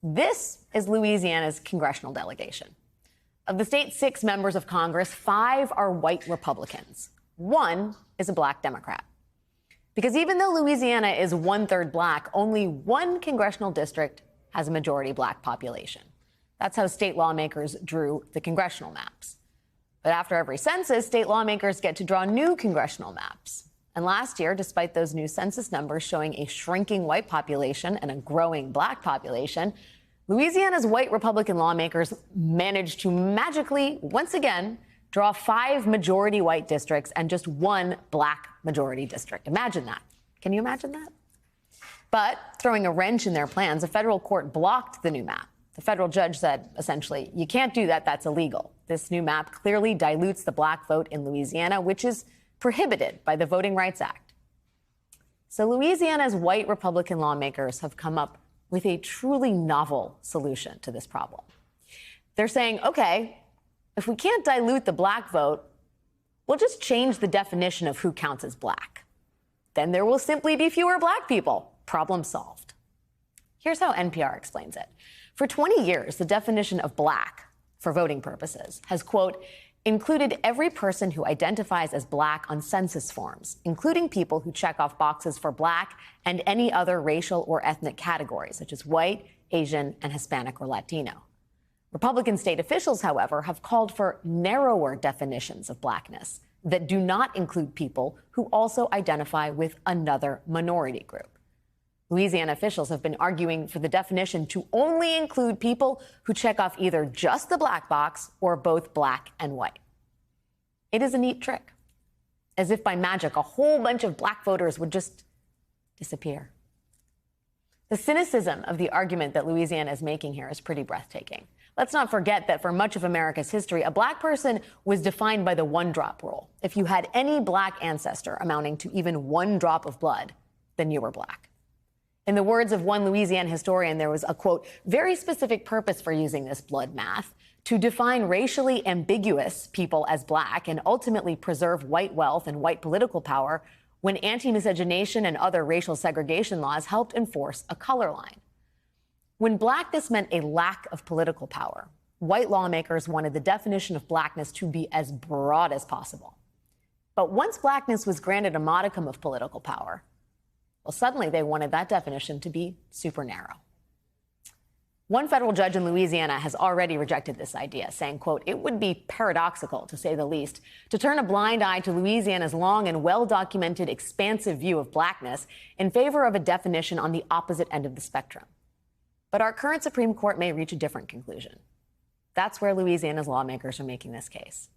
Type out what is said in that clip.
This is Louisiana's congressional delegation. Of the state's 6 members of Congress, 5 are white Republicans. 1 is a black Democrat. Because even though Louisiana is 1/3 black, only 1 congressional district has a majority black population. That's how state lawmakers drew the congressional maps. But after every census, state lawmakers get to draw new congressional maps. And last year, despite those new census numbers showing a shrinking white population and a growing black population, Louisiana's white Republican lawmakers managed to magically, once again, draw 5 majority white districts and just 1 black majority district. Imagine that. Can you imagine that? But throwing a wrench in their plans, a federal court blocked the new map. The federal judge said, essentially, you can't do that. That's illegal. This new map clearly dilutes the black vote in Louisiana, which is prohibited by the Voting Rights Act. So Louisiana's white Republican lawmakers have come up with a truly novel solution to this problem. They're saying, okay, if we can't dilute the black vote, we'll just change the definition of who counts as black. Then there will simply be fewer black people. Problem solved. Here's how NPR explains it. For 20 years, the definition of black for voting purposes has, quote, included every person who identifies as black on census forms, including people who check off boxes for black and any other racial or ethnic categories, such as white, Asian, and Hispanic or Latino. Republican state officials, however, have called for narrower definitions of blackness that do not include people who also identify with another minority group. Louisiana officials have been arguing for the definition to only include people who check off either just the black box or both black and white. It is a neat trick. As if by magic, a whole bunch of black voters would just disappear. The cynicism of the argument that Louisiana is making here is pretty breathtaking. Let's not forget that for much of America's history, a black person was defined by the 1-drop rule. If you had any black ancestor amounting to even 1 drop of blood, then you were black. In the words of one Louisiana historian, there was a, quote, very specific purpose for using this blood math, to define racially ambiguous people as black and ultimately preserve white wealth and white political power when anti-miscegenation and other racial segregation laws helped enforce a color line. When blackness meant a lack of political power, white lawmakers wanted the definition of blackness to be as broad as possible. But once blackness was granted a modicum of political power, well, suddenly they wanted that definition to be super narrow. One federal judge in Louisiana has already rejected this idea, saying, quote, it would be paradoxical, to say the least, to turn a blind eye to Louisiana's long and well-documented expansive view of blackness in favor of a definition on the opposite end of the spectrum. But our current Supreme Court may reach a different conclusion. That's where Louisiana's lawmakers are making this case.